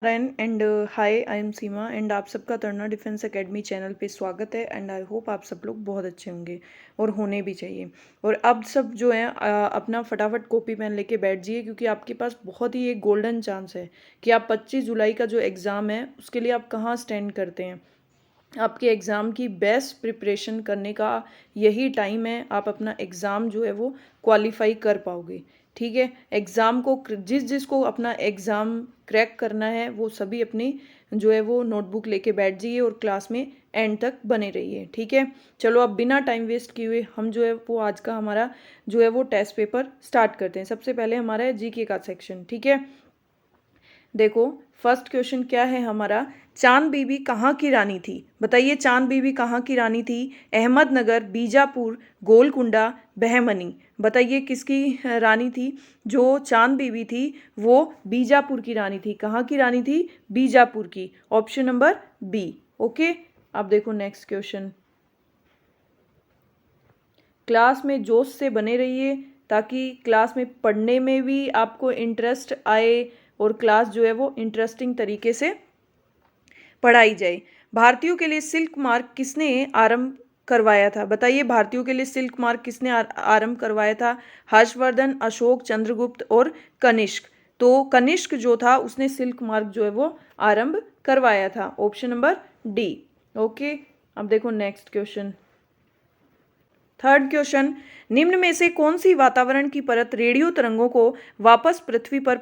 Narayan and hi, I am Seema and आप सबका तड़ना defence academy channel पे स्वागत है। एंड आई होप आप सब लोग बहुत अच्छे होंगे और होने भी चाहिए। और अब सब जो है अपना फटाफट कॉपी पेन लेके बैठ जाइए, क्योंकि आपके पास बहुत ही एक गोल्डन चांस है कि आप 25 जुलाई का जो एग्ज़ाम है उसके लिए आप कहाँ स्टैंड करते हैं। आपके एग्ज़ाम की बेस्ट प्रिपरेशन करने का यही टाइम है। आप अपना एग्ज़ाम जो है वो क्वालिफाई कर पाओगे। ठीक है, एग्ज़ाम को जिसको अपना एग्ज़ाम क्रैक करना है वो सभी अपनी जो है वो नोटबुक लेके बैठ जाइए और क्लास में एंड तक बने रहिए। ठीक है, चलो अब बिना टाइम वेस्ट किए हुए हम जो है वो आज का हमारा जो है वो टेस्ट पेपर स्टार्ट करते हैं। सबसे पहले हमारा है जीके का सेक्शन। ठीक है, देखो फर्स्ट क्वेश्चन क्या है हमारा। चांद बीबी कहाँ की रानी थी? बताइए, चांद बीबी कहाँ की रानी थी? अहमदनगर, बीजापुर, गोलकुंडा, बहमनी। बताइए किसकी रानी थी? जो चांद बीबी थी वो बीजापुर की रानी थी। कहाँ की रानी थी? बीजापुर की। Option number B. ओके, अब देखो नेक्स्ट क्वेश्चन। क्लास में जोश से बने रहिए ताकि क्लास में पढ़ने में भी आपको इंटरेस्ट आए और क्लास जो है वो इंटरेस्टिंग तरीके से पढ़ाई जाए। भारतीयों के लिए सिल्क मार्क किसने आरंभ करवाया था? बताइए, भारतीयों के लिए सिल्क मार्क किसने आरंभ करवाया था? हर्षवर्धन, अशोक, चंद्रगुप्त और कनिष्क। तो कनिष्क जो था उसने सिल्क मार्क जो है वो आरंभ करवाया था। Option number D. ओके, अब देखो नेक्स्ट क्वेश्चन। थर्ड क्वेश्चन, निम्न में से कौन सी वातावरण की परत रेडियो तरंगों को वापस पृथ्वी पर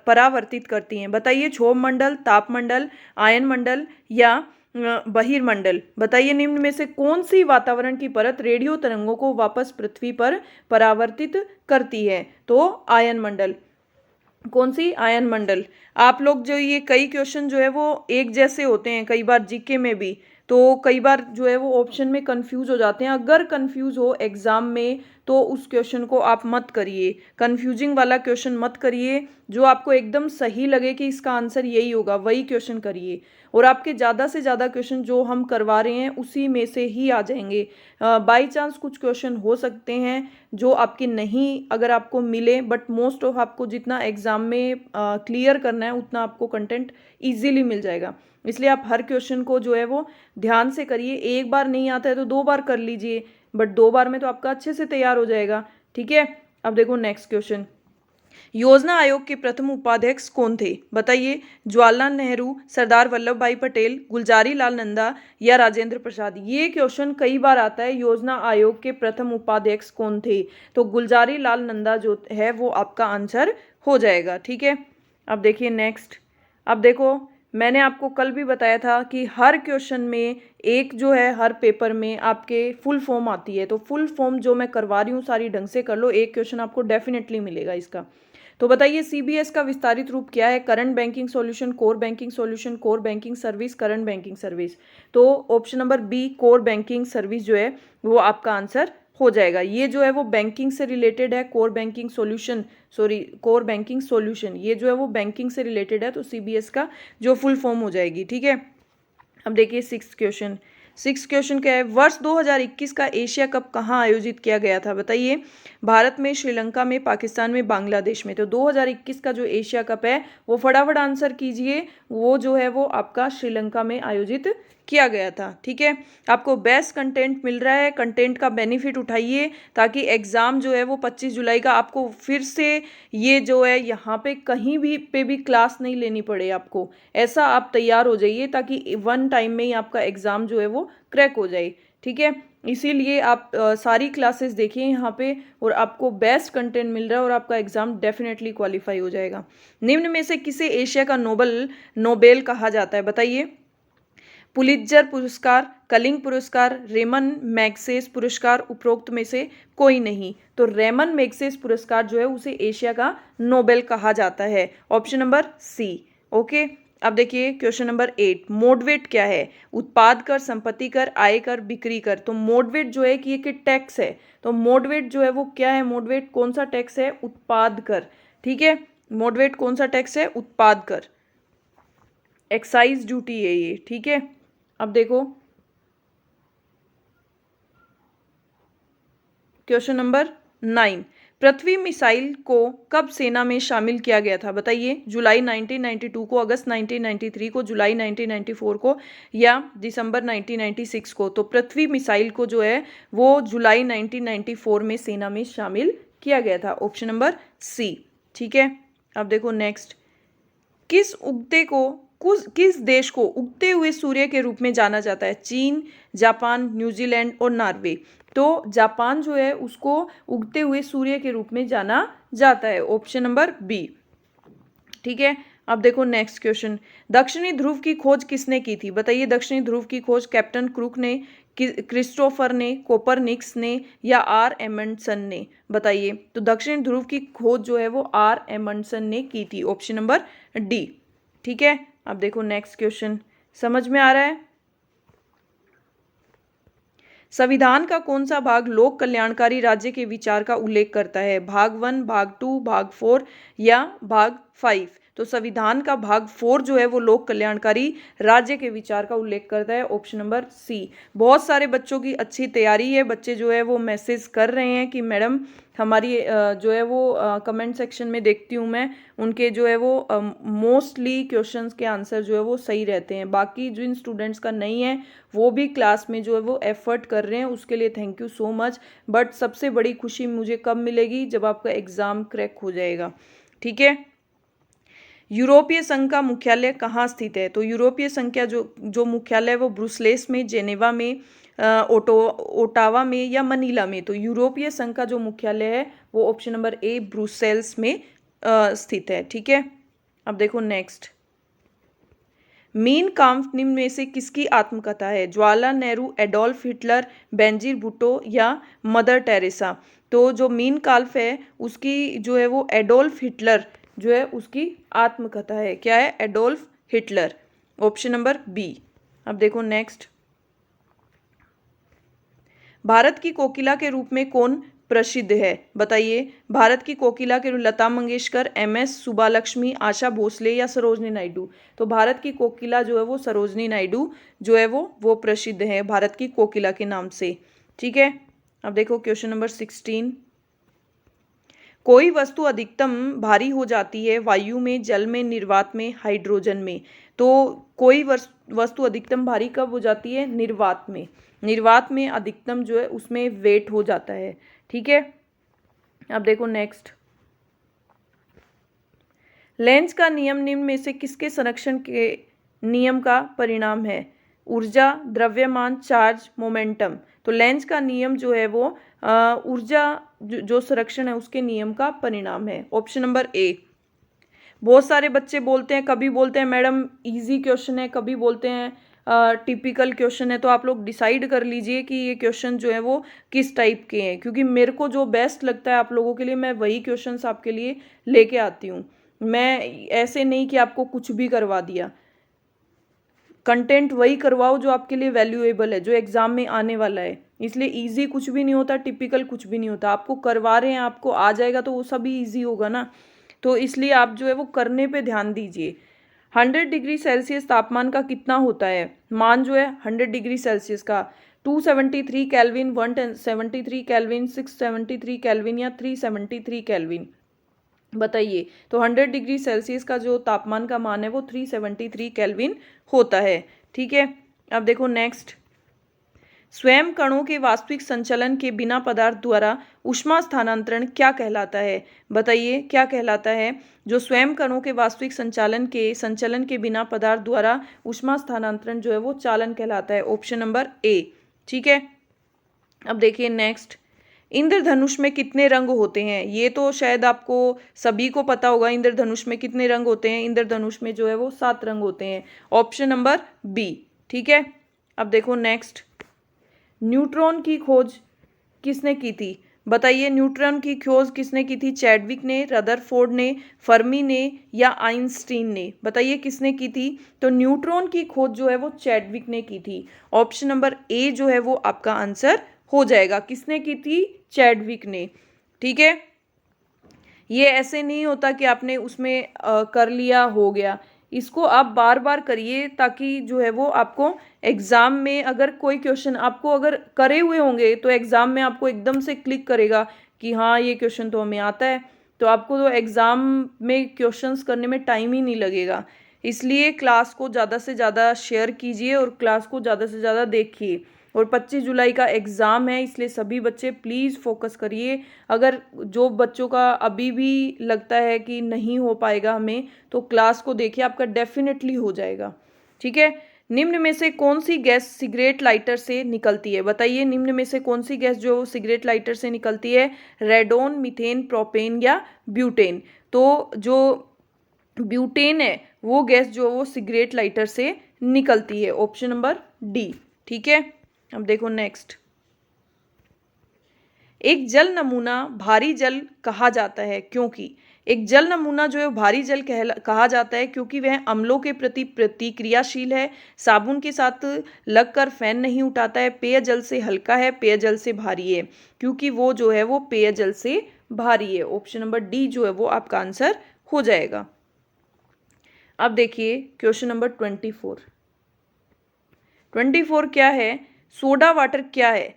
परावर्तित करती है? बताइए, क्षोभ मंडल, तापमंडल, आयन मंडल या बहिर्मंडल। बताइए, निम्न में से कौन सी वातावरण की परत रेडियो तरंगों को वापस पृथ्वी पर परावर्तित करती है? तो आयन मंडल। कौन सी? आयन मंडल। आप लोग जो ये कई क्वेश्चन जो है वो एक जैसे होते हैं, कई बार जीके में भी, तो कई बार जो है वो ऑप्शन में कंफ्यूज हो जाते हैं। अगर कंफ्यूज हो एग्जाम में तो उस क्वेश्चन को आप मत करिए, कंफ्यूजिंग वाला क्वेश्चन मत करिए। जो आपको एकदम सही लगे कि इसका आंसर यही होगा वही क्वेश्चन करिए। और आपके ज़्यादा से ज़्यादा क्वेश्चन जो हम करवा रहे हैं उसी में से ही आ जाएंगे। बाई चांस कुछ क्वेश्चन हो सकते हैं जो आपके नहीं अगर आपको मिले, बट मोस्ट ऑफ आपको जितना एग्जाम में क्लियर करना है उतना आपको कंटेंट इजीली मिल जाएगा। इसलिए आप हर क्वेश्चन को जो है वो ध्यान से करिए। एक बार नहीं आता है तो दो बार कर लीजिए, बट दो बार में तो आपका अच्छे से तैयार हो जाएगा। ठीक है, अब देखो नेक्स्ट क्वेश्चन। योजना आयोग के प्रथम उपाध्यक्ष कौन थे? बताइए, जवाहरलाल नेहरू, सरदार वल्लभ भाई पटेल, गुलजारी लाल नंदा या राजेंद्र प्रसाद। ये क्वेश्चन कई बार आता है, योजना आयोग के प्रथम उपाध्यक्ष कौन थे? तो गुलजारी लाल नंदा जो है वो आपका आंसर हो जाएगा। ठीक है, अब देखिए नेक्स्ट। अब देखो, मैंने आपको कल भी बताया था कि हर क्वेश्चन में एक जो है हर पेपर में आपके फुल फॉर्म आती है, तो फुल फॉर्म जो मैं करवा रही हूँ सारी ढंग से कर लो, एक क्वेश्चन आपको डेफिनेटली मिलेगा इसका। तो बताइए, सीबीएस का विस्तारित रूप क्या है? Current banking solution, core banking solution, core banking service, current banking service. तो option number B, core banking service जो है वो आपका आंसर हो जाएगा। ये जो है वो बैंकिंग से रिलेटेड है। Core banking solution, sorry core banking solution, ये जो है वो बैंकिंग से रिलेटेड है, तो सीबीएस का जो फुल फॉर्म हो जाएगी। ठीक है, अब देखिए सिक्स क्वेश्चन। सिक्स क्वेश्चन क्या है? वर्ष 2021 का एशिया कप कहाँ आयोजित किया गया था? बताइए, भारत में, श्रीलंका में, पाकिस्तान में, बांग्लादेश में। तो 2021 का जो एशिया कप है वो फटाफट आंसर कीजिए, वो जो है वो आपका श्रीलंका में आयोजित किया गया था। ठीक है, आपको बेस्ट कंटेंट मिल रहा है, कंटेंट का बेनिफिट उठाइए ताकि एग्जाम जो है वो 25 जुलाई का आपको फिर से ये जो है यहाँ पे कहीं भी पे भी क्लास नहीं लेनी पड़े आपको। ऐसा आप तैयार हो जाइए ताकि वन टाइम में ही आपका एग्जाम जो है वो क्रैक हो जाए। ठीक है, इसीलिए आप सारी क्लासेस देखिए यहाँ पे और आपको बेस्ट कंटेंट मिल रहा है और आपका एग्जाम डेफिनेटली क्वालिफाई हो जाएगा। निम्न में से किसे एशिया का नोबेल कहा जाता है? बताइए, पुलित्जर पुरस्कार, कलिंग पुरस्कार, रेमन मैग्सेस पुरस्कार, उपरोक्त में से कोई नहीं। तो रेमन मैग्सेस पुरस्कार जो है उसे एशिया का नोबेल कहा जाता है। ऑप्शन नंबर सी। ओके, अब देखिए क्वेश्चन नंबर 8। मोडवेट क्या है? उत्पाद कर, संपत्ति कर, आय कर, बिक्री कर। तो मोडवेट जो है कि ये टैक्स है, तो मोडवेट जो है वो क्या है? मोडवेट कौन सा टैक्स है? उत्पाद कर। ठीक है, मोडवेट कौन सा टैक्स है? उत्पाद कर, एक्साइज ड्यूटी है ये। ठीक है, अब देखो क्वेश्चन नंबर 9। पृथ्वी मिसाइल को कब सेना में शामिल किया गया था? बताइए, जुलाई 1992 को, अगस्त 1993 को, जुलाई 1994 को या दिसंबर 1996 को? तो पृथ्वी मिसाइल को जो है वो जुलाई 1994 में सेना में शामिल किया गया था। Option number C. ठीक है, अब देखो नेक्स्ट, किस देश को उगते हुए सूर्य के रूप में जाना जाता है? चीन, जापान, न्यूजीलैंड और नॉर्वे। तो जापान जो है उसको उगते हुए सूर्य के रूप में जाना जाता है। Option number B. ठीक है, अब देखो नेक्स्ट क्वेश्चन, दक्षिणी ध्रुव की खोज किसने की थी? बताइए, दक्षिणी ध्रुव की खोज कैप्टन क्रूक ने, क्रिस्टोफर ने, कोपरनिकस ने या आर एमंडसन ने? बताइए, तो दक्षिणी ध्रुव की खोज जो है वो आर एमंडसन ने की थी। Option number D. ठीक है, अब देखो नेक्स्ट क्वेश्चन, समझ में आ रहा है? संविधान का कौन सा भाग लोक कल्याणकारी राज्य के विचार का उल्लेख करता है? भाग 1, भाग 2, भाग 4 या भाग 5? तो संविधान का भाग 4 जो है वो लोक कल्याणकारी राज्य के विचार का उल्लेख करता है। Option number C. बहुत सारे बच्चों की अच्छी तैयारी है, बच्चे जो है वो मैसेज कर रहे हैं कि मैडम हमारी जो है वो कमेंट सेक्शन में देखती हूँ मैं, उनके जो है वो मोस्टली क्वेश्चंस के आंसर जो है वो सही रहते हैं। बाकी जिन स्टूडेंट्स का नहीं है वो भी क्लास में जो है वो एफर्ट कर रहे हैं, उसके लिए thank you so much. But सबसे बड़ी खुशी मुझे कब मिलेगी? जब आपका एग्ज़ाम क्रैक हो जाएगा। ठीक है, यूरोपीय संघ का मुख्यालय कहाँ स्थित है? तो यूरोपीय संघ का जो मुख्यालय है वो ब्रुसेल्स में, जेनेवा में, ओटावा में या मनीला में? तो यूरोपीय संघ का जो मुख्यालय है वो ऑप्शन नंबर ए ब्रुसेल्स में स्थित है। ठीक है, अब देखो नेक्स्ट, मीन काम्फ निम्न में से किसकी आत्मकथा है? जवाहरलाल नेहरू, एडोल्फ हिटलर, बेंजीर भुट्टो या मदर टेरेसा? तो जो मीन काम्फ है उसकी जो है वो एडोल्फ हिटलर जो है उसकी आत्मकथा है। क्या है? Adolf Hitler. Option number B. अब देखो नेक्स्ट, भारत की कोकिला के रूप में कौन प्रसिद्ध है? बताइए, भारत की कोकिला के लता मंगेशकर, एमएस सुब्बालक्ष्मी, आशा भोसले या सरोजनी नायडू? तो भारत की कोकिला जो है वो सरोजनी नायडू जो है वो प्रसिद्ध है भारत की कोकिला के नाम से। ठीक है, अब देखो क्वेश्चन नंबर 16, कोई वस्तु अधिकतम भारी हो जाती है वायु में, जल में, निर्वात में, हाइड्रोजन में? तो कोई वस्तु अधिकतम भारी कब हो जाती है? निर्वात में। निर्वात में अधिकतम जो है उसमें वेट हो जाता है। ठीक है, अब देखो नेक्स्ट, लेंज का नियम निम्न में से किसके संरक्षण के नियम का परिणाम है? ऊर्जा, द्रव्यमान, चार्ज, मोमेंटम? तो लेंज का नियम जो है वो ऊर्जा जो संरक्षण है उसके नियम का परिणाम है। Option number A. बहुत सारे बच्चे बोलते हैं, कभी बोलते हैं मैडम इजी क्वेश्चन है, कभी बोलते हैं टिपिकल क्वेश्चन है। तो आप लोग डिसाइड कर लीजिए कि ये क्वेश्चन जो है वो किस टाइप के हैं, क्योंकि मेरे को जो बेस्ट लगता है आप लोगों के लिए मैं वही क्वेश्चंस आपके लिए लेके आती हूँ। मैं ऐसे नहीं कि आपको कुछ भी करवा दिया, कंटेंट वही करवाओ जो आपके लिए वैल्यूएबल है, जो एग्जाम में आने वाला है। इसलिए इजी कुछ भी नहीं होता, टिपिकल कुछ भी नहीं होता। आपको करवा रहे हैं, आपको आ जाएगा तो वो सभी इजी होगा ना। तो इसलिए आप जो है वो करने पे ध्यान दीजिए। 100 डिग्री सेल्सियस तापमान का कितना होता है मान जो है 100 डिग्री सेल्सियस का? 273 केल्विन, 173 केल्विन, 673 केल्विन या 373 केल्विन? बताइए, तो 100 डिग्री सेल्सियस का जो तापमान का मान है वो 373 केल्विन होता है। ठीक है, अब देखो नेक्स्ट, स्वयं कणों के वास्तविक संचलन के बिना पदार्थ द्वारा ऊष्मा स्थानांतरण क्या कहलाता है? बताइए, क्या कहलाता है? जो स्वयं कणों के वास्तविक संचलन के बिना पदार्थ द्वारा ऊष्मा स्थानांतरण जो है वो चालन कहलाता है। Option number A. ठीक है, अब देखिए नेक्स्ट, इंद्रधनुष में कितने रंग होते हैं? ये तो शायद आपको सभी को पता होगा, इंद्रधनुष में कितने रंग होते हैं? इंद्रधनुष में जो है वो 7 रंग होते हैं। Option number B. ठीक है, अब देखो नेक्स्ट, न्यूट्रॉन की खोज किसने की थी? बताइए, न्यूट्रॉन की खोज किसने की थी? चैडविक ने, रदरफोर्ड ने, फर्मी ने या आइंस्टीन ने? बताइए किसने की थी? तो न्यूट्रॉन की खोज जो है वो चैडविक ने की थी। ऑप्शन नंबर ए जो है वो आपका आंसर हो जाएगा। किसने की थी? चैडविक ने। ठीक है, ये ऐसे नहीं होता कि आपने उसमें कर लिया हो गया, इसको आप बार बार करिए ताकि जो है वो आपको एग्ज़ाम में अगर कोई क्वेश्चन आपको अगर करे हुए होंगे तो एग्ज़ाम में आपको एकदम से क्लिक करेगा कि हाँ ये क्वेश्चन तो हमें आता है, तो आपको तो एग्ज़ाम में क्वेश्चंस करने में टाइम ही नहीं लगेगा। इसलिए क्लास को ज़्यादा से ज़्यादा शेयर कीजिए और क्लास को ज़्यादा से ज़्यादा देखिए। और 25 जुलाई का एग्ज़ाम है, इसलिए सभी बच्चे प्लीज़ फोकस करिए। अगर जो बच्चों का अभी भी लगता है कि नहीं हो पाएगा हमें, तो क्लास को देखिए, आपका डेफिनेटली हो जाएगा। ठीक है। निम्न में से कौन सी गैस सिगरेट लाइटर से निकलती है? बताइए, निम्न में से कौन सी गैस जो सिगरेट लाइटर से निकलती है? रेडोन, मीथेन, प्रोपेन या ब्यूटेन? तो जो ब्यूटेन है वो गैस जो वो सिगरेट लाइटर से निकलती है, ऑप्शन नंबर डी। ठीक है। अब देखो नेक्स्ट, एक जल नमूना भारी जल कहा जाता है क्योंकि, एक जल नमूना जो है भारी जल कहा जाता है क्योंकि वह अम्लों के प्रति प्रतिक्रियाशील है, साबुन के साथ लगकर फैन नहीं उठाता है, पेयजल से हल्का है, पेयजल से भारी है, क्योंकि वो जो है वो पेयजल से भारी है। ऑप्शन नंबर डी जो है वो आपका आंसर हो जाएगा। अब देखिए क्वेश्चन नंबर 24 क्या है? सोडा वाटर क्या है?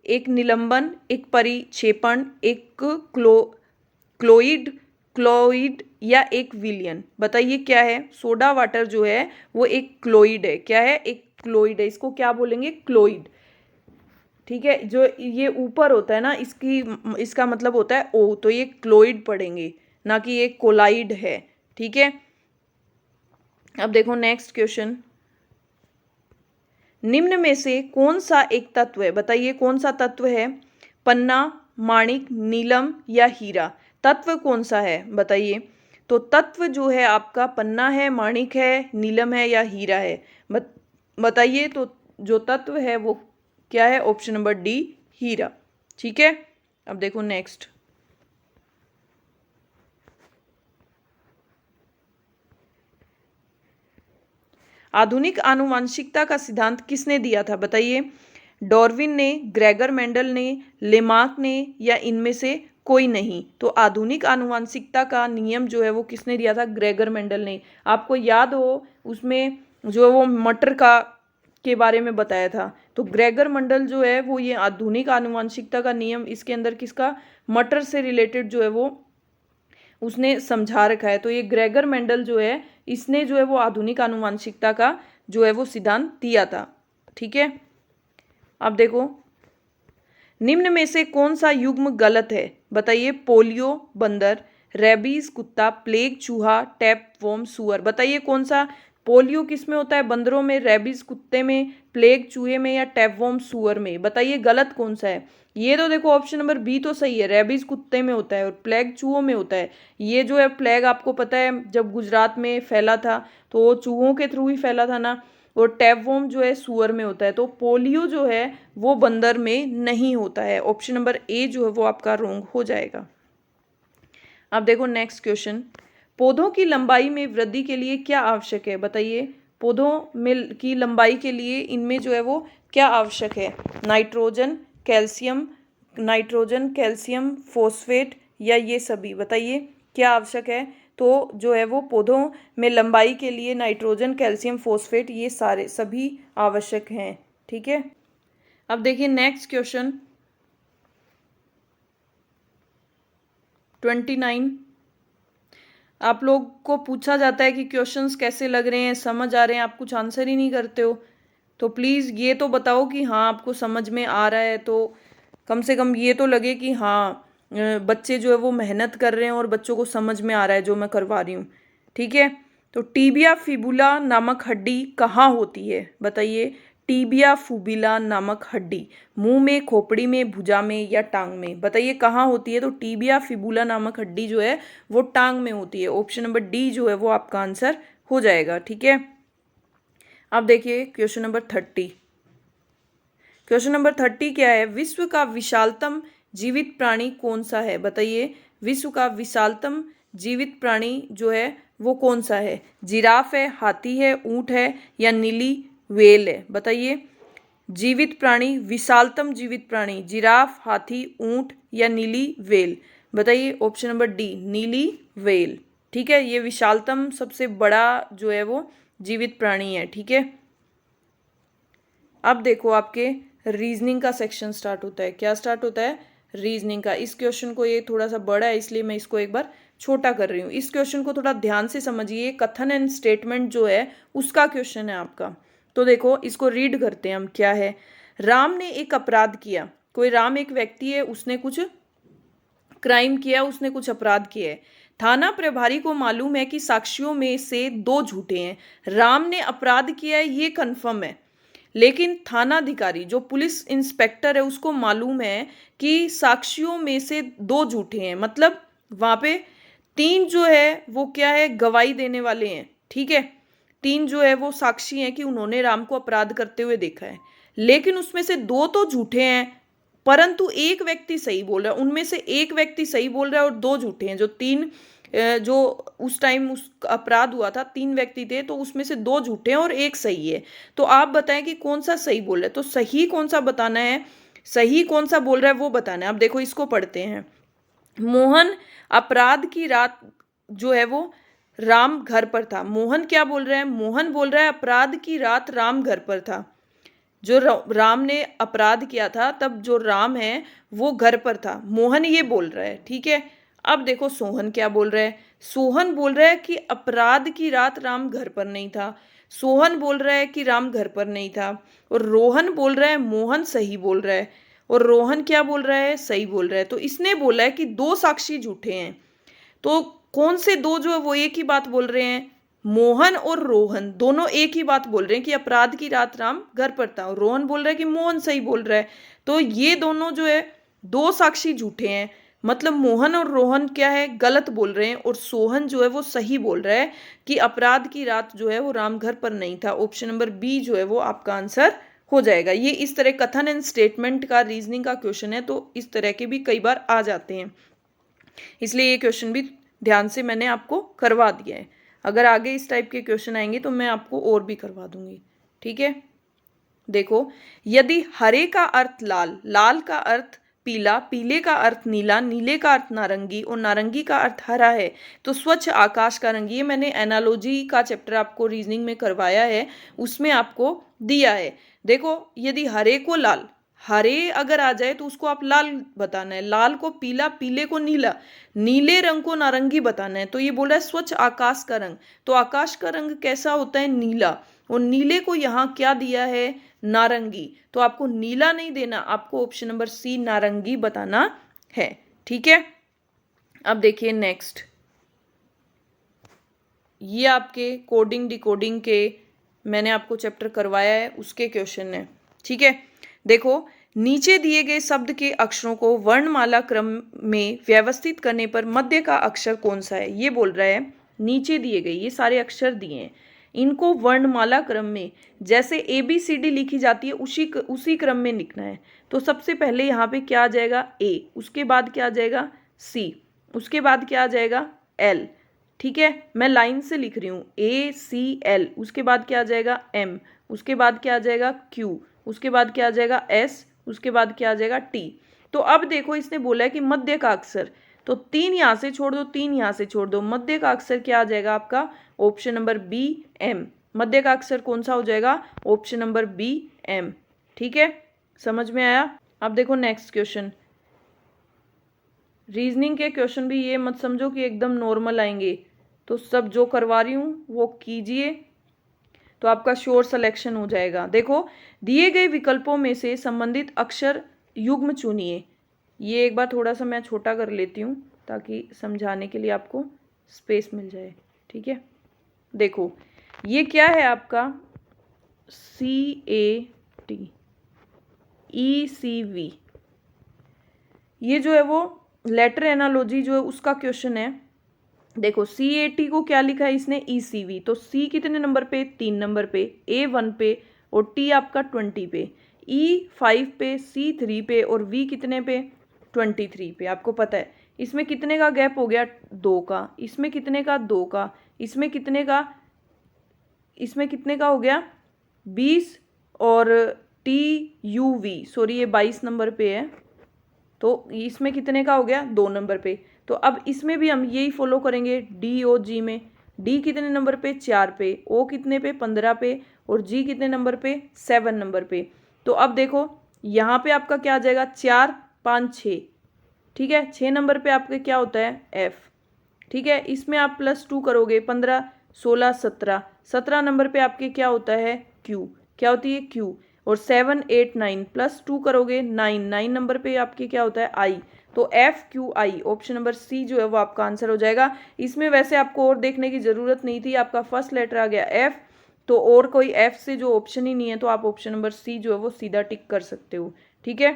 एक निलंबन, एक परिक्षेपण, एक क्लोइड क्लोइड या एक विलियन? बताइए क्या है? सोडा वाटर जो है वो एक क्लोइड है। क्या है? एक क्लोइड है। इसको क्या बोलेंगे? क्लोइड। ठीक है। जो ये ऊपर होता है ना, इसका मतलब होता है ओ, तो ये क्लोइड पढ़ेंगे, ना कि ये कोलाइड है। ठीक है। अब देखो नेक्स्ट क्वेश्चन, निम्न में से कौन सा एक तत्व है? बताइए कौन सा तत्व है? पन्ना, माणिक, नीलम या हीरा? तत्व कौन सा है? बताइए। तो तत्व जो है आपका पन्ना है, माणिक है, नीलम है या हीरा है? बताइए। तो जो तत्व है वो क्या है? ऑप्शन नंबर डी, हीरा। ठीक है। अब देखो नेक्स्ट, आधुनिक आनुवंशिकता का सिद्धांत किसने दिया था? बताइए। डार्विन ने, ग्रेगर मेंडल ने, लेमार्क ने या इनमें से कोई नहीं? तो आधुनिक आनुवंशिकता का नियम जो है वो किसने दिया था? ग्रेगर मेंडल ने। आपको याद हो उसमें जो है वो मटर का के बारे में बताया था, तो ग्रेगर मेंडल जो है वो ये आधुनिक आनुवंशिकता का नियम, इसके अंदर किसका? मटर से रिलेटेड जो है वो उसने समझा रखा है। तो ये ग्रेगर मेंडल जो है इसने जो है वो आधुनिक आनुवंशिकता का जो है वो सिद्धांत दिया था। ठीक है। अब देखो, निम्न में से कौन सा युग्म गलत है? बताइए। पोलियो बंदर, रेबीज कुत्ता, प्लेग चूहा, टैपवॉर्म सूअर? बताइए कौन सा? पोलियो किस में होता है? बंदरों में, रेबीज कुत्ते में, प्लेग चूहे में या टैपवॉर्म सूअर में? बताइए गलत कौन सा है? ये तो देखो ऑप्शन नंबर बी तो सही है, रेबीज कुत्ते में होता है और प्लेग चूहों में होता है। ये जो है प्लेग आपको पता है जब गुजरात में फैला था तो वो चूहों के थ्रू ही फैला था ना, और टैपवॉर्म जो है सूअर में होता है। तो पोलियो जो है वो बंदर में नहीं होता है। ऑप्शन नंबर ए जो है वो आपका रॉन्ग हो जाएगा। अब देखो नेक्स्ट क्वेश्चन, पौधों की लंबाई में वृद्धि के लिए क्या आवश्यक है? बताइए। पौधों में की लंबाई के लिए इनमें जो है वो क्या आवश्यक है? नाइट्रोजन, कैल्शियम, फॉस्फेट या ये सभी? बताइए क्या आवश्यक है? तो जो है वो पौधों में लंबाई के लिए नाइट्रोजन, कैल्शियम, फॉस्फेट ये सारे सभी आवश्यक हैं। ठीक है। अब देखिए नेक्स्ट क्वेश्चन 29, आप लोग को पूछा जाता है कि क्वेश्चंस कैसे लग रहे हैं, समझ आ रहे हैं? आप कुछ आंसर ही नहीं करते हो, तो प्लीज़ ये तो बताओ कि हाँ आपको समझ में आ रहा है, तो कम से कम ये तो लगे कि हाँ बच्चे जो है वो मेहनत कर रहे हैं और बच्चों को समझ में आ रहा है जो मैं करवा रही हूँ। ठीक है। तो टीबिया फिबुला नामक हड्डी कहाँ होती है? बताइए। टीबिया फुबिला नामक हड्डी मुंह में, खोपड़ी में, भुजा में या टांग में? बताइए कहाँ होती है? तो टीबिया फिबुला नामक हड्डी जो है वो टांग में होती है। ऑप्शन नंबर डी जो है वो आपका आंसर हो जाएगा। ठीक है। अब देखिए क्वेश्चन नंबर 30। क्वेश्चन नंबर 30 क्या है? विश्व का विशालतम जीवित प्राणी कौन सा है? बताइए। विश्व का विशालतम जीवित प्राणी जो है वो कौन सा है? जिराफ है, हाथी है, ऊंट है या नीली व्हेल है? बताइए। जीवित प्राणी, विशालतम जीवित प्राणी, जिराफ, हाथी, ऊंट या नीली व्हेल? बताइए। ऑप्शन नंबर डी, नीली व्हेल। ठीक है। ये विशालतम सबसे बड़ा जो है वो जीवित प्राणी है। ठीक है। अब देखो आपके रीजनिंग का सेक्शन स्टार्ट होता है। क्या स्टार्ट होता है? रीजनिंग का। इस क्वेश्चन को, ये थोड़ा सा बड़ा है इसलिए मैं इसको एक बार छोटा कर रही हूँ। इस क्वेश्चन को थोड़ा ध्यान से समझिए, कथन एंड स्टेटमेंट जो है उसका क्वेश्चन है आपका। तो देखो इसको रीड करते हैं हम। क्या है? राम ने एक अपराध किया। कोई राम एक व्यक्ति है, उसने कुछ क्राइम किया, उसने कुछ अपराध किया है। थाना प्रभारी को मालूम है कि साक्षियों में से 2 झूठे हैं। राम ने अपराध किया है ये कंफर्म है, लेकिन थानाधिकारी जो पुलिस इंस्पेक्टर है उसको मालूम है कि साक्षियों में से 2 झूठे हैं। मतलब वहां पे 3 जो है वो क्या है, गवाही देने वाले हैं। ठीक है, 3 जो है वो साक्षी हैं कि उन्होंने राम को अपराध करते हुए देखा है, लेकिन उसमें से 2 तो झूठे हैं, परंतु एक व्यक्ति सही बोल रहा है। उनमें से एक व्यक्ति सही बोल रहा है और 2 झूठे हैं। जो 3 जो उस टाइम उस अपराध हुआ था 3 व्यक्ति थे, तो उसमें से 2 झूठे हैं और एक सही है। तो आप बताएं कि कौन सा सही बोल रहा है। तो सही कौन सा बताना है, सही कौन सा बोल रहा है वो बताना है। अब देखो इसको पढ़ते हैं। मोहन अपराध की रात जो है वो राम घर पर था। मोहन क्या बोल रहा है? मोहन बोल रहा है अपराध की रात राम घर पर था। जो राम ने अपराध किया था तब जो राम है वो घर पर था, मोहन ये बोल रहा है। ठीक है, अब देखो सोहन क्या बोल रहा है। सोहन बोल रहा है कि अपराध की रात राम घर पर नहीं था। सोहन बोल रहा है कि राम घर पर नहीं था। और रोहन बोल रहा है मोहन सही बोल रहा है, और रोहन क्या बोल रहा है? सही बोल रहा है। तो इसने बोला है कि 2 साक्षी झूठे हैं। तो कौन से 2 जो है वो एक ही बात बोल रहे हैं? मोहन और रोहन दोनों एक ही बात बोल रहे हैं कि अपराध की रात राम घर पर था, और रोहन बोल रहा है कि मोहन सही बोल रहा है। तो ये दोनों जो है 2 साक्षी झूठे हैं। मतलब मोहन और रोहन क्या है, गलत बोल रहे हैं, और सोहन जो है वो सही बोल रहा है कि अपराध की रात जो है वो राम घर पर नहीं था। ऑप्शन नंबर बी जो है वो आपका आंसर हो जाएगा। ये इस तरह कथन एंड स्टेटमेंट का रीजनिंग का क्वेश्चन है, तो इस तरह के भी कई बार आ जाते हैं, इसलिए ये क्वेश्चन भी ध्यान से मैंने आपको करवा दिया है। अगर आगे इस टाइप के क्वेश्चन आएंगे तो मैं आपको और भी करवा दूंगी। ठीक है, देखो यदि हरे का अर्थ लाल, लाल का अर्थ पीला, पीले का अर्थ नीला, नीले का अर्थ नारंगी और नारंगी का अर्थ हरा है, तो स्वच्छ आकाश का रंग। ये मैंने एनालॉजी का चैप्टर आपको रीजनिंग में करवाया है, उसमें आपको दिया है। देखो यदि हरे को लाल, हरे अगर आ जाए तो उसको आप लाल बताना है, लाल को पीला, पीले को नीला, नीले रंग को नारंगी बताना है। तो ये बोल रहा है स्वच्छ आकाश का रंग, तो आकाश का रंग कैसा होता है? नीला, और नीले को यहाँ क्या दिया है? नारंगी। तो आपको नीला नहीं देना, आपको ऑप्शन नंबर सी नारंगी बताना है। ठीक है, अब देखिए नेक्स्ट, ये आपके कोडिंग डिकोडिंग के मैंने आपको चैप्टर करवाया है, उसके क्वेश्चन है। ठीक है, देखो नीचे दिए गए शब्द के अक्षरों को वर्णमाला क्रम में व्यवस्थित करने पर मध्य का अक्षर कौन सा है? ये बोल रहा है नीचे दिए गए ये सारे अक्षर दिए हैं, इनको वर्णमाला क्रम में जैसे ABCD लिखी जाती है उसी क्रम में लिखना है। तो सबसे पहले यहाँ पे क्या आ जाएगा? A, उसके बाद क्या आ जाएगा? C, उसके बाद क्या आ जाएगा? L। ठीक है, मैं लाइन से लिख रही हूँ, ACL, उसके बाद क्या आ जाएगा? M, उसके बाद क्या आ जाएगा? Q, उसके बाद क्या आ जाएगा? S, उसके बाद क्या आ जाएगा? T। तो अब देखो इसने बोला है कि मध्य का अक्षर, तो 3 यहाँ से छोड़ दो, 3 यहाँ से छोड़ दो, मध्य का अक्षर क्या आ जाएगा आपका? Option number B M। मध्य का अक्षर कौन सा हो जाएगा? Option number B M। ठीक है, समझ में आया? अब देखो नेक्स्ट क्वेश्चन। रीजनिंग के क्वेश्चन भी ये मत समझो कि एकदम नॉर्मल आएंगे, तो सब जो करवा रही हूँ वो कीजिए, तो आपका श्योर सिलेक्शन हो जाएगा। देखो दिए गए विकल्पों में से संबंधित अक्षर युग्म चुनिए। ये एक बार थोड़ा सा मैं छोटा कर लेती हूँ ताकि समझाने के लिए आपको स्पेस मिल जाए। ठीक है, देखो ये क्या है आपका? CAT ECV, ये जो है वो लेटर एनालॉजी जो है उसका क्वेश्चन है। देखो CAT को क्या लिखा है इसने? ECV, तो C कितने नंबर पे? 3 नंबर पे, A 1 पे और T आपका 20 पे, E 5 पे, C 3 पे और V कितने पे? 23 पे। आपको पता है इसमें कितने का गैप हो गया? 2 का। इसमें कितने का? 2 का। इसमें कितने का? इसमें कितने का हो गया? 20। और TUV, सॉरी ये 22 नंबर पे है, तो इसमें कितने का हो गया? 2 नंबर पे। तो अब इसमें भी हम यही फॉलो करेंगे DOG में। D कितने नंबर पे? 4 पे, O कितने पे? 15 पे, और G कितने नंबर पे? 7 नंबर पे। तो अब देखो यहाँ पे आपका क्या आ जाएगा? 4 5 6, ठीक है। 6 नंबर पे आपके क्या होता है F, ठीक है। इसमें आप +2 करोगे 15, 16, 17, 17 नंबर पे आपके क्या होता है Q, क्या होती है Q। और 7, 8, 9 +2 करोगे 9, 9 नंबर पे आपके क्या होता है I। तो FQI ऑप्शन नंबर सी जो है वो आपका आंसर हो जाएगा। इसमें वैसे आपको और देखने की जरूरत नहीं थी, आपका फर्स्ट लेटर आ गया F, तो और कोई F से जो ऑप्शन ही नहीं है, तो आप ऑप्शन नंबर सी जो है वो सीधा टिक कर सकते हो, ठीक है।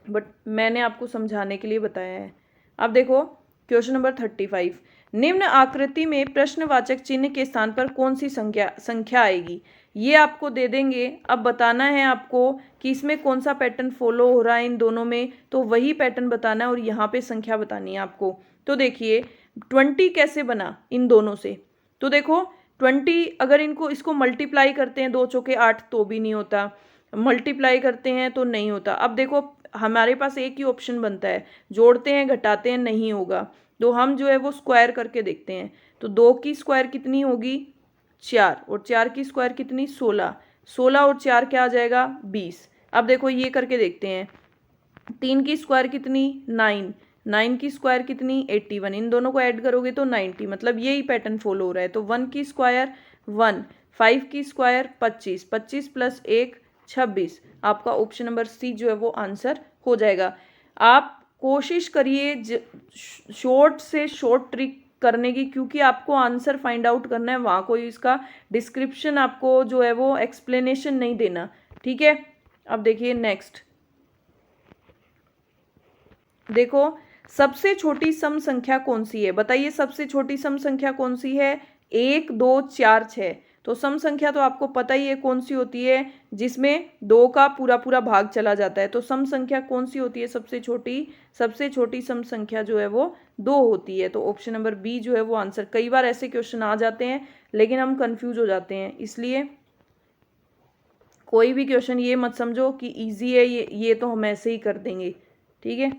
बट मैंने आपको समझाने के लिए बताया है। अब देखो क्वेश्चन नंबर 35, निम्न आकृति में प्रश्नवाचक चिन्ह के स्थान पर कौन सी संख्या आएगी। ये आपको दे देंगे, अब बताना है आपको कि इसमें कौन सा पैटर्न फॉलो हो रहा है इन दोनों में, तो वही पैटर्न बताना है और यहाँ पे संख्या बतानी है आपको। तो देखिए 20 कैसे बना इन दोनों से, तो देखो 20 अगर इसको मल्टीप्लाई करते हैं 2 चौके 8 तो भी नहीं होता, मल्टीप्लाई करते हैं तो नहीं होता। अब देखो हमारे पास एक ही ऑप्शन बनता है, जोड़ते हैं घटाते हैं नहीं होगा, तो हम जो है वो स्क्वायर करके देखते हैं। तो 2 की स्क्वायर कितनी होगी 4, और 4 की स्क्वायर कितनी 16, 16 और 4 क्या आ जाएगा 20। अब देखो ये करके देखते हैं, 3 की स्क्वायर कितनी 9, 9 की स्क्वायर कितनी 81, इन दोनों को ऐड करोगे तो 90, मतलब यही पैटर्न फॉलो हो रहा है। तो 1 की स्क्वायर 1, 5 की स्क्वायर 25, 25 + 1 26, आपका ऑप्शन नंबर सी जो है वो आंसर हो जाएगा। आप कोशिश करिए शॉर्ट से शॉर्ट ट्रिक करने की, क्योंकि आपको आंसर फाइंड आउट करना है, वहाँ कोई इसका डिस्क्रिप्शन आपको जो है वो एक्सप्लेनेशन नहीं देना, ठीक है। अब देखिए नेक्स्ट, देखो सबसे छोटी सम संख्या कौन सी है, बताइए सबसे छोटी सम संख्या कौन सी है 1, 2, 4, 6। तो सम संख्या तो आपको पता ही है कौन सी होती है, जिसमें 2 का पूरा पूरा भाग चला जाता है। तो सम संख्या कौन सी होती है सबसे छोटी सम संख्या जो है वो 2 होती है। तो ऑप्शन नंबर बी जो है वो आंसर। कई बार ऐसे क्वेश्चन आ जाते हैं लेकिन हम कंफ्यूज हो जाते हैं, इसलिए कोई भी क्वेश्चन ये मत समझो कि इजी है ये तो हम ऐसे ही कर देंगे, ठीक है।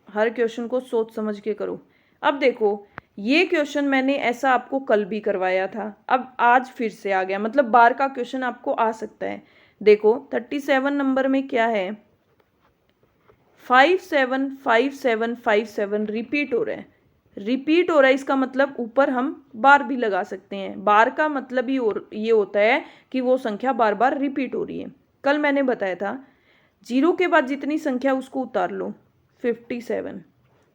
हर क्वेश्चन को सोच समझ के करो। अब देखो ये क्वेश्चन मैंने ऐसा आपको कल भी करवाया था, अब आज फिर से आ गया, मतलब बार का क्वेश्चन आपको आ सकता है। देखो 37 नंबर में क्या है 5 7 5 7 5 7 रिपीट हो रहा है, रिपीट हो रहा है, इसका मतलब ऊपर हम बार भी लगा सकते हैं। बार का मतलब ही ये होता है कि वो संख्या बार बार रिपीट हो रही है। कल मैंने बताया था 0 के बाद जितनी संख्या उसको उतार लो 57।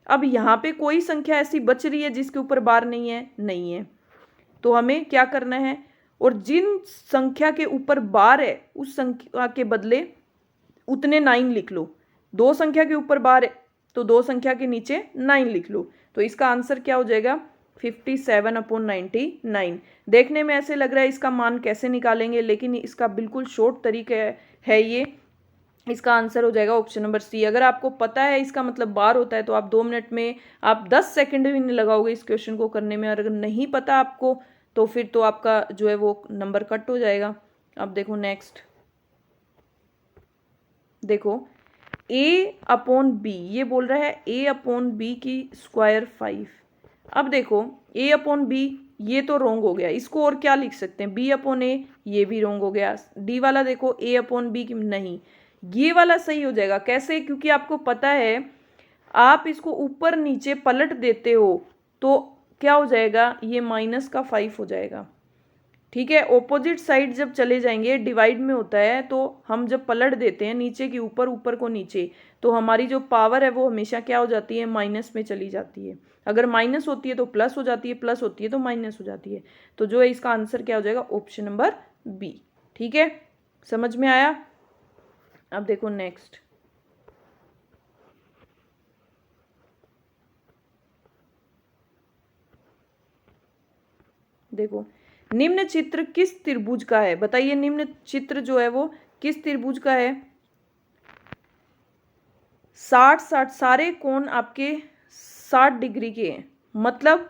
अब यहाँ पे कोई संख्या ऐसी बच रही है जिसके ऊपर बार नहीं है, नहीं है, तो हमें क्या करना है, और जिन संख्या के ऊपर बार है उस संख्या के बदले उतने 9 लिख लो। 2 संख्या के ऊपर बार है तो 2 संख्या के नीचे 9 लिख लो। तो इसका आंसर क्या हो जाएगा 57/99। देखने में ऐसे लग रहा है इसका मान कैसे निकालेंगे, लेकिन इसका बिल्कुल शॉर्ट तरीका है ये। इसका आंसर हो जाएगा ऑप्शन नंबर सी। अगर आपको पता है इसका मतलब बार होता है तो आप 2 मिनट में, आप 10 सेकंड भी नहीं लगाओगे इस क्वेश्चन को करने में। और अगर नहीं पता आपको तो फिर तो आपका जो है वो नंबर कट हो जाएगा। अब देखो नेक्स्ट, देखो a/b, ये बोल रहा है a/b की स्क्वायर 5। अब देखो a/b ये तो रोंग हो गया, इसको और क्या लिख सकते हैं b/a, ये भी रोंग हो गया। डी वाला देखो a/b की नहीं, ये वाला सही हो जाएगा। कैसे, क्योंकि आपको पता है आप इसको ऊपर नीचे पलट देते हो तो क्या हो जाएगा, ये -5 हो जाएगा, ठीक है। ऑपोजिट साइड जब चले जाएंगे, डिवाइड में होता है, तो हम जब पलट देते हैं नीचे की ऊपर, ऊपर को नीचे, तो हमारी जो पावर है वो हमेशा क्या हो जाती है माइनस में चली जाती है। अगर माइनस होती है तो प्लस हो जाती है, प्लस होती है तो माइनस हो जाती है। तो जो है इसका आंसर क्या हो जाएगा ऑप्शन नंबर बी, ठीक है। समझ में आया। अब देखो नेक्स्ट, देखो निम्न चित्र किस त्रिभुज का है, बताइए निम्न चित्र जो है वो किस त्रिभुज का है। 60 सारे कोण आपके 60 डिग्री के हैं, मतलब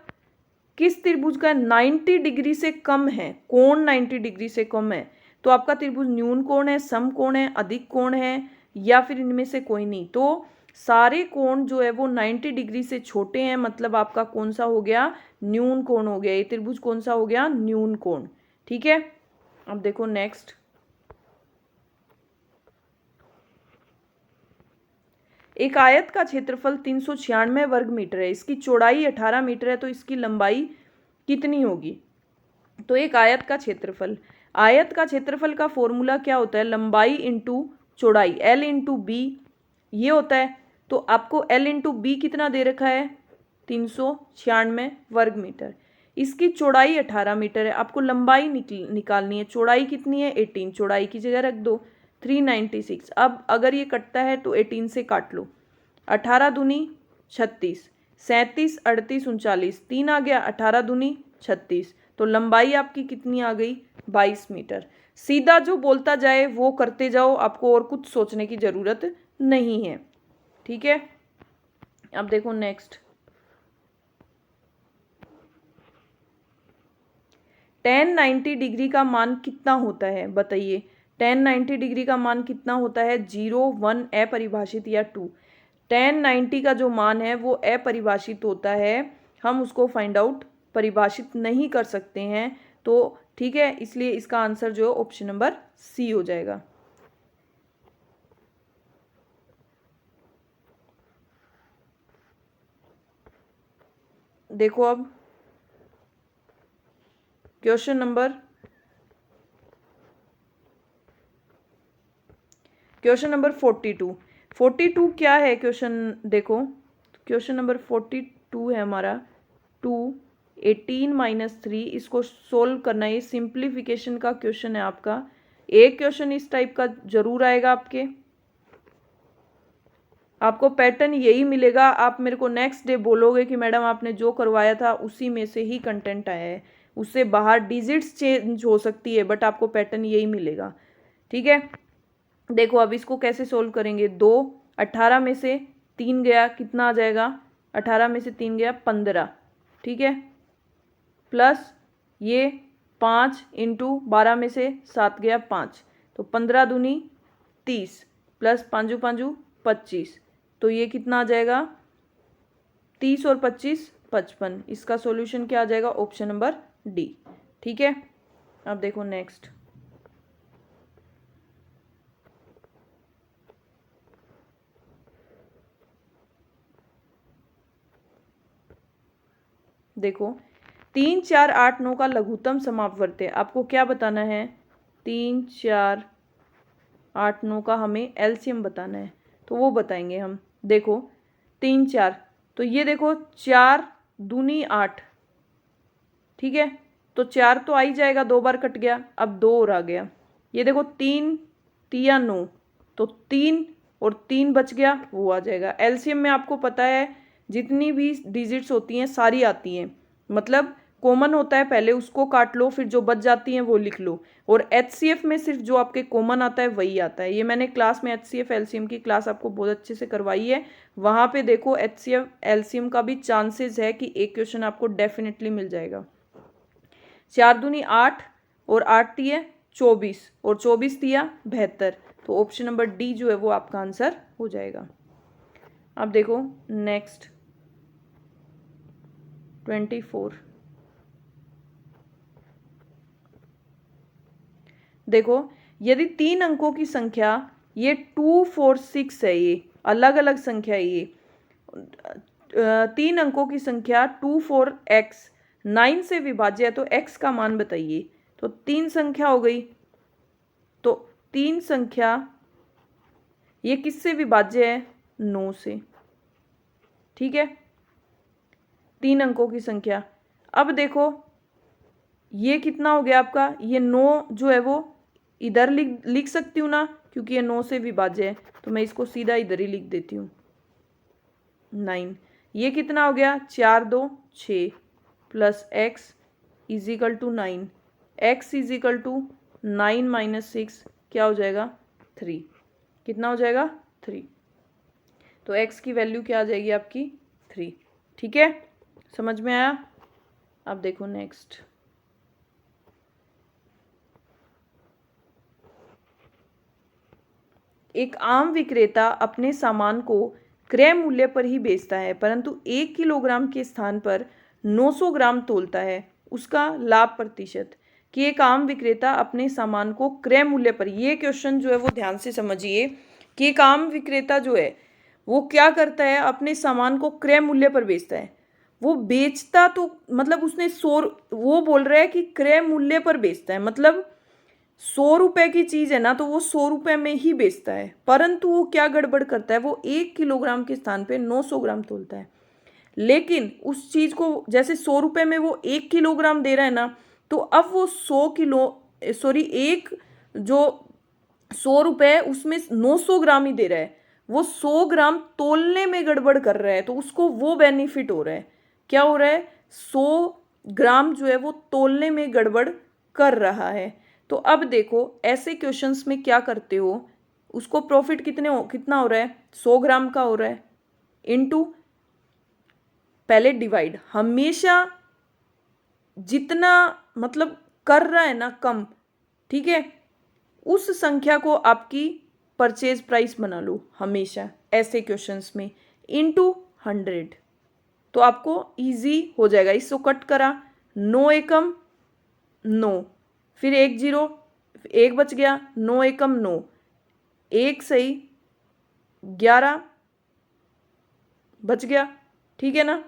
किस त्रिभुज का 90 डिग्री से कम है, कोण 90 डिग्री से कम है, तो आपका त्रिभुज न्यून कोण है, सम कोण है, अधिक कोण है, या फिर इनमें से कोई नहीं। तो सारे कोण जो है वो 90 डिग्री से छोटे हैं, मतलब आपका कौन सा हो गया न्यून कोण हो गया, ये त्रिभुज कौन सा हो गया न्यून कोण, ठीक है। अब देखो नेक्स्ट, एक आयत का क्षेत्रफल 396 वर्ग मीटर है, इसकी चौड़ाई 18 मीटर है, तो इसकी लंबाई कितनी होगी? तो एक आयत का क्षेत्रफल का फॉर्मूला क्या होता है? लंबाई इंटू चौड़ाई, L इंटू बी ये होता है। तो आपको L इंटू बी कितना दे रखा है? 396 वर्ग मीटर। इसकी चौड़ाई 18 मीटर है, आपको लंबाई निकालनी है। चौड़ाई कितनी है? 18, चौड़ाई की जगह रख दो 396। अब अगर ये कटता है तो 18 से काट लो। 18 दूनी 36, 37, 38, 39, 3 आ गया, 18 दूनी 36, तो लंबाई आपकी कितनी आ गई? 22 मीटर। सीधा जो बोलता जाए वो करते जाओ, आपको और कुछ सोचने की ज़रूरत नहीं है। ठीक है, अब देखो नेक्स्ट। tan 90 डिग्री का मान कितना होता है? बताइए, tan 90 डिग्री का मान कितना होता है? 0, 1, अपरिभाषित या 2? tan 90 का जो मान है वो अपरिभाषित होता है, हम उसको फाइंड आउट परिभाषित नहीं कर सकते हैं। तो ठीक है, इसलिए इसका आंसर जो है ऑप्शन नंबर सी हो जाएगा। देखो अब क्वेश्चन नंबर 42 क्या है क्वेश्चन? देखो क्वेश्चन नंबर 42 है हमारा 2, 18 - 3, इसको सोल्व करना है। ये सिंप्लीफिकेशन का क्वेश्चन है आपका। एक क्वेश्चन इस टाइप का जरूर आएगा आपको पैटर्न यही मिलेगा। आप मेरे को नेक्स्ट डे बोलोगे कि मैडम आपने जो करवाया था उसी में से ही कंटेंट आया है, उससे बाहर डिजिट्स चेंज हो सकती है, बट आपको पैटर्न यही मिलेगा। ठीक है, देखो अब इसको कैसे सोल्व करेंगे। 2, 18 में से 3 गया, कितना आ जाएगा? 18 में से 3 गया 15, ठीक है, प्लस ये 5 इंटू 12 में से 7 गया 5, तो 15 दूनी 30, प्लस 5 5 25, तो ये कितना आ जाएगा? 30 और 25 55। इसका सॉल्यूशन क्या आ जाएगा? Option number D. ठीक है, अब देखो नेक्स्ट। देखो 3, 4, 8, 9 का लघुत्तम समापवर्त है। आपको क्या बताना है? 3, 4, 8, 9 का हमें एलसीएम बताना है, तो वो बताएंगे हम। देखो 3, 4, तो ये देखो 4 दूनी 8, ठीक है, तो 4 तो आ ही जाएगा, 2 बार कट गया, अब 2 और आ गया। ये देखो 3 3 9, तो 3 और 3 बच गया, वो आ जाएगा। एलसीएम में आपको पता है जितनी भी डिजिट्स होती हैं सारी आती हैं, मतलब कॉमन होता है, पहले उसको काट लो, फिर जो बच जाती हैं वो लिख लो। और एचसीएफ में सिर्फ जो आपके कॉमन आता है वही आता है। ये मैंने क्लास में एचसीएफ एलसीएम की क्लास आपको बहुत अच्छे से करवाई है, वहाँ पे देखो एचसीएफ एलसीएम का भी चांसेस है कि एक क्वेश्चन आपको डेफिनेटली मिल जाएगा। 4 दूनी 8 और 8 तिया 24 और 24 तिया 72, तो ऑप्शन नंबर डी जो है वो आपका आंसर हो जाएगा। अब देखो नेक्स्ट 24। देखो यदि 3 अंकों की संख्या ये 2, 4, 6 है, ये अलग अलग संख्या है, ये 3 अंकों की संख्या 2, 4, x 9 से विभाज्य है, तो x का मान बताइए। तो 3 संख्या हो गई, तो 3 संख्या ये किससे विभाज्य है? 9 से, ठीक है, 3 अंकों की संख्या। अब देखो ये कितना हो गया आपका? ये 9 जो है वो इधर लिख सकती हूँ ना, क्योंकि ये 9 से विभाज्य है, तो मैं इसको सीधा इधर ही लिख देती हूँ 9। ये कितना हो गया? 4 2 6 plus x is equal to 9, x is equal to 9 - 6 क्या हो जाएगा? 3। कितना हो जाएगा? 3। तो x की वैल्यू क्या आ जाएगी आपकी? 3। ठीक है, समझ में आया? अब देखो नेक्स्ट। एक आम विक्रेता अपने सामान को क्रय मूल्य पर ही बेचता है, परंतु 1 किलोग्राम के स्थान पर 900 ग्राम तोलता है, उसका लाभ प्रतिशत। कि एक आम विक्रेता अपने सामान को क्रय मूल्य पर, ये क्वेश्चन जो है वो ध्यान से समझिए कि एक आम विक्रेता जो है वो क्या करता है, अपने सामान को क्रय मूल्य पर बेचता है। वो बेचता तो मतलब उसने वो बोल रहा है कि क्रय मूल्य पर बेचता है, मतलब 100 रुपए की चीज है ना, तो वो 100 रुपए में ही बेचता है। परंतु वो क्या गड़बड़ करता है, वो 1 किलोग्राम के स्थान पे 900 ग्राम तोलता है। लेकिन उस चीज को जैसे 100 रुपए में वो 1 किलोग्राम दे रहा है ना, तो अब वो 100 रुपए उसमें 900 ग्राम ही दे रहा है। वो 100 ग्राम तोलने में गड़बड़ कर रहा है, तो उसको वो बेनिफिट हो रहा है। क्या हो रहा है, 100 ग्राम जो है वो तोलने में गड़बड़ कर रहा है। तो अब देखो ऐसे क्वेश्चंस में क्या करते हो, उसको प्रॉफिट कितना हो रहा है, 100 ग्राम का हो रहा है, इनटू पहले डिवाइड, हमेशा जितना मतलब कर रहा है ना कम, ठीक है, उस संख्या को आपकी परचेज प्राइस बना लो हमेशा ऐसे क्वेश्चंस में, इनटू 100। तो आपको इजी हो जाएगा। इसको कट करा, 9 एकम 9, फिर 1 जीरो, 1 बच गया, 9 एकम 9, 1 सही 11 बच गया, ठीक है ना,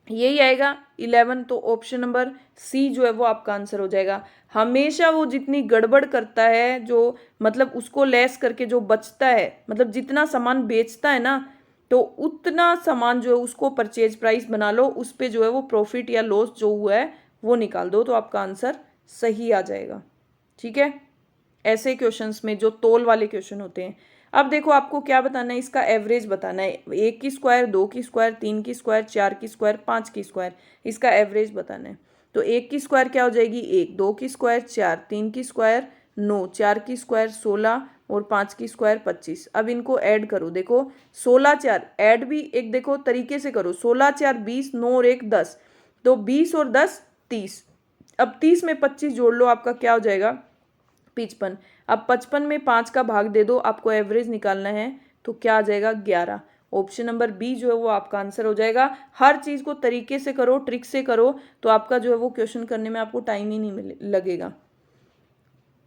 यही आएगा 11। तो ऑप्शन नंबर सी जो है वो आपका आंसर हो जाएगा। हमेशा वो जितनी गड़बड़ करता है, जो मतलब उसको लेस करके जो बचता है, मतलब जितना सामान बेचता है ना, तो उतना सामान जो है उसको परचेज प्राइस बना लो, उस पर जो है वो प्रॉफिट या लॉस जो हुआ है वो निकाल दो, तो आपका आंसर सही आ जाएगा। ठीक है, ऐसे क्वेश्चंस में जो तोल वाले क्वेश्चन होते हैं। अब देखो आपको क्या बताना है, इसका एवरेज बताना है, 1 की स्क्वायर, 2 की स्क्वायर, 3 की स्क्वायर, 4 की स्क्वायर, 5 की स्क्वायर, इसका एवरेज बताना है। तो 1 की स्क्वायर क्या हो जाएगी 1, 2 की स्क्वायर 4, 3 की स्क्वायर 9, 4 की स्क्वायर 16 और 5 की स्क्वायर 25। अब इनको ऐड करो, देखो 16 4 ऐड भी एक देखो तरीके से करो, 16 4 20, 9 और 1 10, तो 20 और 10 30। अब 30 में 25 जोड़ लो, आपका क्या हो जाएगा 55। अब 55 में 5 का भाग दे दो, आपको एवरेज निकालना है, तो क्या आ जाएगा 11। ऑप्शन नंबर बी जो है वो आपका आंसर हो जाएगा। हर चीज को तरीके से करो, ट्रिक से करो, तो आपका जो है वो क्वेश्चन करने में आपको टाइम ही नहीं लगेगा।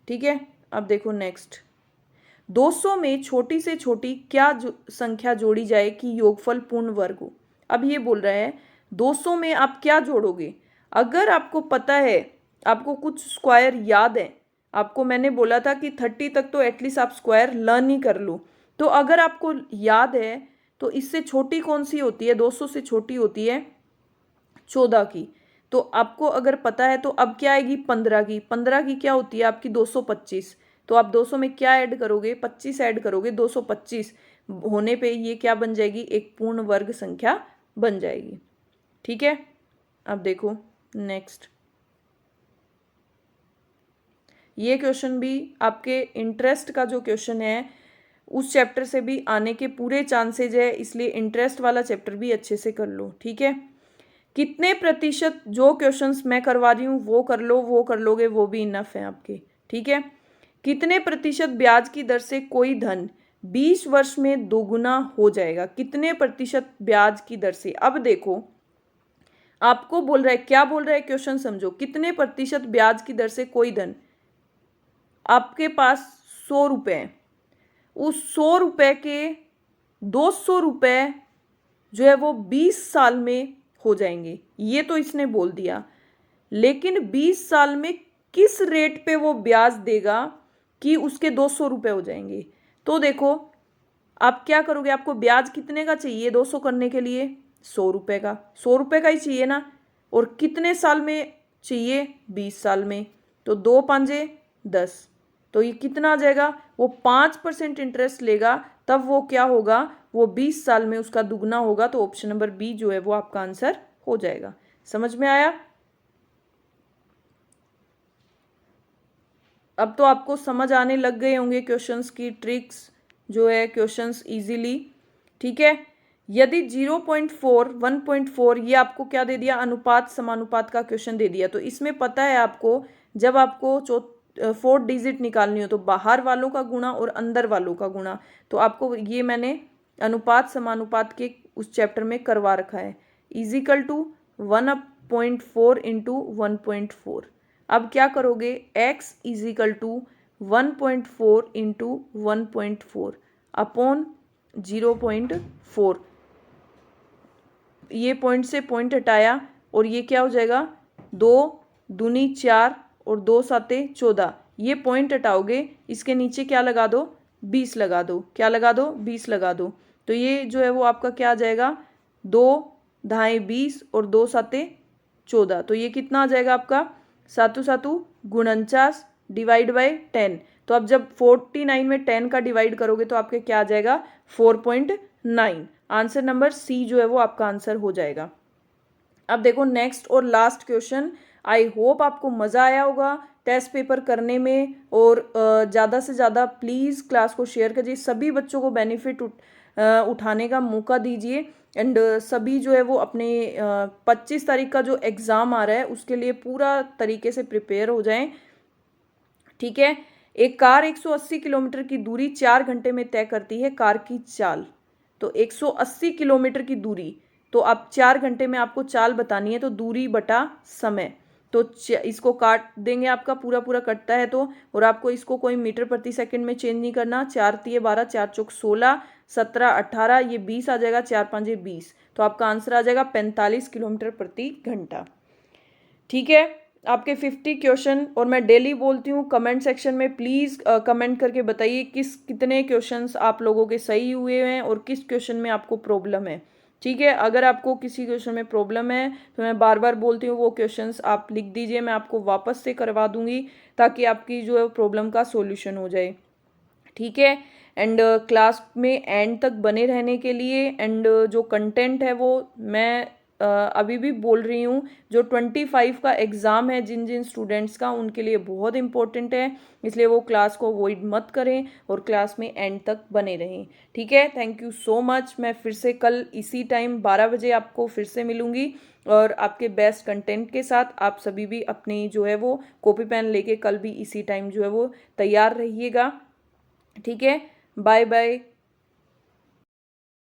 ठीक है, अब देखो नेक्स्ट, 200 में छोटी से छोटी क्या संख्या जोड़ी जाए कि योगफल पूर्ण वर्ग हो। अब ये बोल रहा है 200 में आप क्या जोड़ोगे। अगर आपको पता है, आपको कुछ स्क्वायर याद है, आपको मैंने बोला था कि 30 तक तो एटलीस्ट आप स्क्वायर लर्न ही कर लो, तो अगर आपको याद है तो इससे छोटी कौन सी होती है, 200 से छोटी होती है 14 की। तो आपको अगर पता है तो अब क्या आएगी 15 की, 15 की क्या होती है आपकी 225। तो आप 200 में क्या ऐड करोगे 25 ऐड करोगे, 225 होने पे ये क्या बन जाएगी, एक पूर्ण वर्ग संख्या बन जाएगी। ठीक है, अब देखो नेक्स्ट, ये क्वेश्चन भी आपके इंटरेस्ट का जो क्वेश्चन है उस चैप्टर से भी आने के पूरे चांसेज है, इसलिए इंटरेस्ट वाला चैप्टर भी अच्छे से कर लो। ठीक है, कितने प्रतिशत, जो क्वेश्चंस मैं करवा रही हूँ वो कर लो, वो कर लोगे वो भी इनफ है आपके। ठीक है, कितने प्रतिशत ब्याज की दर से कोई धन 20 वर्ष में दोगुना हो जाएगा, कितने प्रतिशत ब्याज की दर से। अब देखो आपको बोल रहा है, क्या बोल रहा है क्वेश्चन समझो, कितने प्रतिशत ब्याज की दर से कोई धन, आपके पास 100 रुपए है, उस 100 रुपए के 200 रुपए जो है वो 20 साल में हो जाएंगे, ये तो इसने बोल दिया। लेकिन 20 साल में किस रेट पे वो ब्याज देगा कि उसके 200 रुपए हो जाएंगे। तो देखो आप क्या करोगे, आपको ब्याज कितने का चाहिए 200 करने के लिए, 100 रुपए का, 100 रुपए का ही चाहिए ना, और कितने साल में चाहिए 20 साल में, तो 2 5 10, तो ये कितना आ जाएगा, वो 5% इंटरेस्ट लेगा, तब वो क्या होगा, वो 20 साल में उसका दुगना होगा। तो ऑप्शन नंबर बी जो है वो आपका आंसर हो जाएगा। समझ में आया, अब तो आपको समझ आने लग गए होंगे क्वेश्चंस की ट्रिक्स जो है, क्वेश्चंस इजीली। ठीक है, यदि 0.4 1.4 ये आपको क्या दे दिया, अनुपात समानुपात का क्वेश्चन दे दिया, तो इसमें पता है आपको जब आपको 4 डिजिट निकालनी हो तो बाहर वालों का गुणा और अंदर वालों का गुणा, तो आपको ये मैंने अनुपात समानुपात के उस चैप्टर में करवा रखा है, इजिकल टू 1/4 इंटू 1.4। अब क्या करोगे, x is equal to 1.4 into 1.4 upon 0.4, ये पॉइंट से पॉइंट हटाया और ये क्या हो जाएगा 2 दूनी 4 और 2 साते 14, ये पॉइंट हटाओगे इसके नीचे क्या लगा दो 20 लगा दो, क्या लगा दो 20 लगा दो, तो ये जो है वो आपका क्या आ जाएगा 2 धाए 20 और 2 साते 14, तो ये कितना आ जाएगा आपका 7 7 49 डिवाइड बाय 10, तो अब जब 49 में 10 का डिवाइड करोगे तो आपके क्या आ जाएगा 4.9, आंसर नंबर सी जो है वो आपका आंसर हो जाएगा। अब देखो नेक्स्ट और लास्ट क्वेश्चन, आई होप आपको मज़ा आया होगा टेस्ट पेपर करने में, और ज़्यादा से ज़्यादा प्लीज़ क्लास को शेयर कीजिए, सभी बच्चों को बेनिफिट उठाने का मौका दीजिए, एंड सभी जो है वो अपने 25 तारीख का जो एग्ज़ाम आ रहा है उसके लिए पूरा तरीके से प्रिपेयर हो जाएं, ठीक है। एक कार 180 किलोमीटर की दूरी 4 घंटे में तय करती है, कार की चाल, तो 180 किलोमीटर की दूरी, तो अब 4 घंटे में आपको चाल बतानी है, तो दूरी बटा समय, तो इसको काट देंगे, आपका पूरा पूरा कटता है तो, और आपको इसको कोई मीटर प्रति सेकंड में चेंज नहीं करना, 4 तिये 12, 4 चौक 16, 17 18, ये 20 आ जाएगा, 4 5 20, तो आपका आंसर आ जाएगा 45 किलोमीटर प्रति घंटा, ठीक है। आपके 50 क्वेश्चन, और मैं डेली बोलती हूँ कमेंट सेक्शन में प्लीज़ कमेंट करके बताइए कितने क्वेश्चंस आप लोगों के सही हुए हैं और किस क्वेश्चन में आपको प्रॉब्लम है, ठीक है। अगर आपको किसी क्वेश्चन में प्रॉब्लम है तो मैं बार बार बोलती हूँ वो क्वेश्चंस आप लिख दीजिए, मैं आपको वापस से करवा दूंगी ताकि आपकी जो है प्रॉब्लम का सॉल्यूशन हो जाए, ठीक है। एंड क्लास में एंड तक बने रहने के लिए, एंड जो कंटेंट है वो मैं अभी भी बोल रही हूँ, जो 25 का एग्ज़ाम है जिन जिन स्टूडेंट्स का, उनके लिए बहुत इंपॉर्टेंट है, इसलिए वो क्लास को अवॉइड मत करें और क्लास में एंड तक बने रहें, ठीक है। थैंक यू सो मच, मैं फिर से कल इसी टाइम 12 बजे आपको फिर से मिलूंगी, और आपके बेस्ट कंटेंट के साथ। आप सभी भी अपनी जो है वो कॉपी पेन लेके कल भी इसी टाइम जो है वो तैयार रहिएगा, ठीक है। Bye bye.